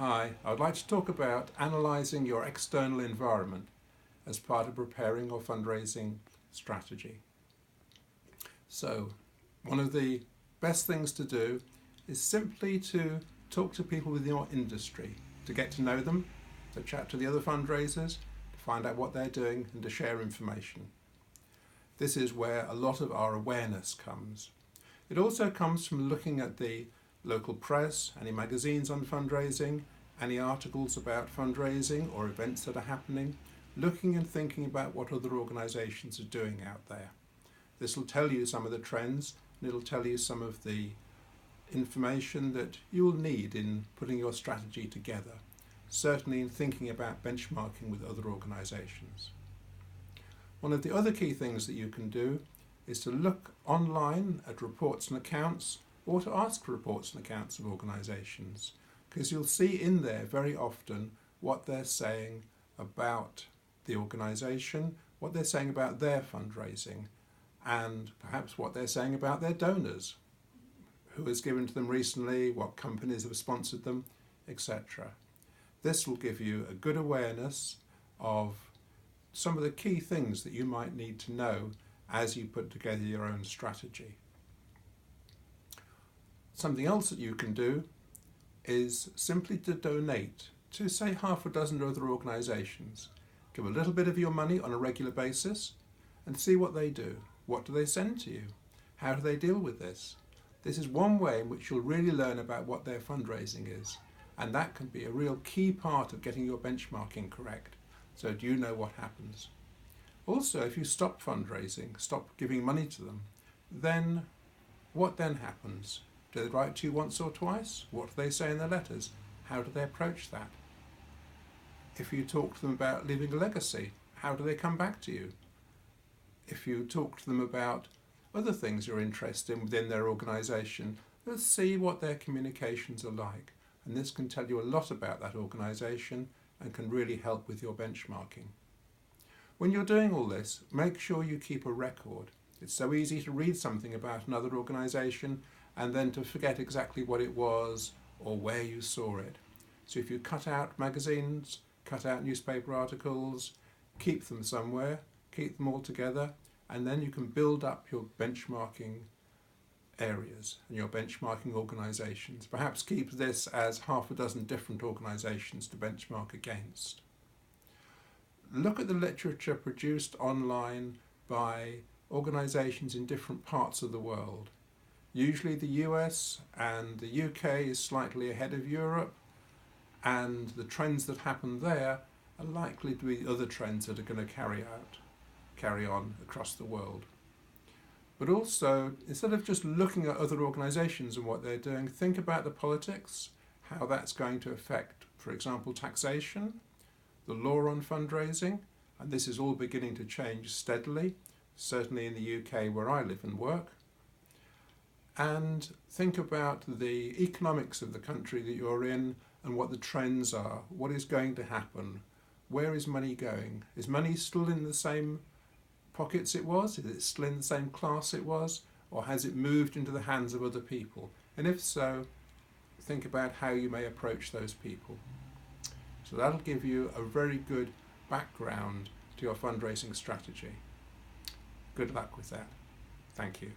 Hi, I would like to talk about analysing your external environment as part of preparing your fundraising strategy. So, one of the best things to do is simply to talk to people within your industry, to get to know them, to chat to the other fundraisers, to find out what they're doing and to share information. This is where a lot of our awareness comes. It also comes from looking at the local press, any magazines on fundraising, any articles about fundraising or events that are happening, looking and thinking about what other organisations are doing out there. This will tell you some of the trends, and it'll tell you some of the information that you will need in putting your strategy together, certainly in thinking about benchmarking with other organisations. One of the other key things that you can do is to look online at reports and accounts, or to ask for reports and accounts of organisations, because you'll see in there very often what they're saying about the organisation, what they're saying about their fundraising, and perhaps what they're saying about their donors, who has given to them recently, what companies have sponsored them, etc. This will give you a good awareness of some of the key things that you might need to know as you put together your own strategy. Something else that you can do is simply to donate to, say, half a dozen other organisations. Give a little bit of your money on a regular basis and see what they do. What do they send to you? How do they deal with this? This is one way in which you'll really learn about what their fundraising is, and that can be a real key part of getting your benchmarking correct, so do you know what happens. Also, if you stop fundraising, stop giving money to them, then what then happens? Do they write to you once or twice? What do they say in their letters? How do they approach that? If you talk to them about leaving a legacy, how do they come back to you? If you talk to them about other things you're interested in within their organisation, let's see what their communications are like. And this can tell you a lot about that organisation and can really help with your benchmarking. When you're doing all this, make sure you keep a record. It's so easy to read something about another organisation and then to forget exactly what it was or where you saw it. So if you cut out magazines, cut out newspaper articles, keep them somewhere, keep them all together, and then you can build up your benchmarking areas and your benchmarking organisations. Perhaps keep this as half a dozen different organisations to benchmark against. Look at the literature produced online by organisations in different parts of the world. Usually the US and the UK is slightly ahead of Europe, and the trends that happen there are likely to be other trends that are going to carry on across the world. But also, instead of just looking at other organisations and what they're doing, think about the politics, how that's going to affect, for example, taxation, the law on fundraising, and this is all beginning to change steadily, certainly in the UK where I live and work. And think about the economics of the country that you're in and what the trends are. What is going to happen? Where is money going? Is money still in the same pockets it was? Is it still in the same class it was? Or has it moved into the hands of other people? And if so, think about how you may approach those people. So that'll give you a very good background to your fundraising strategy. Good luck with that. Thank you.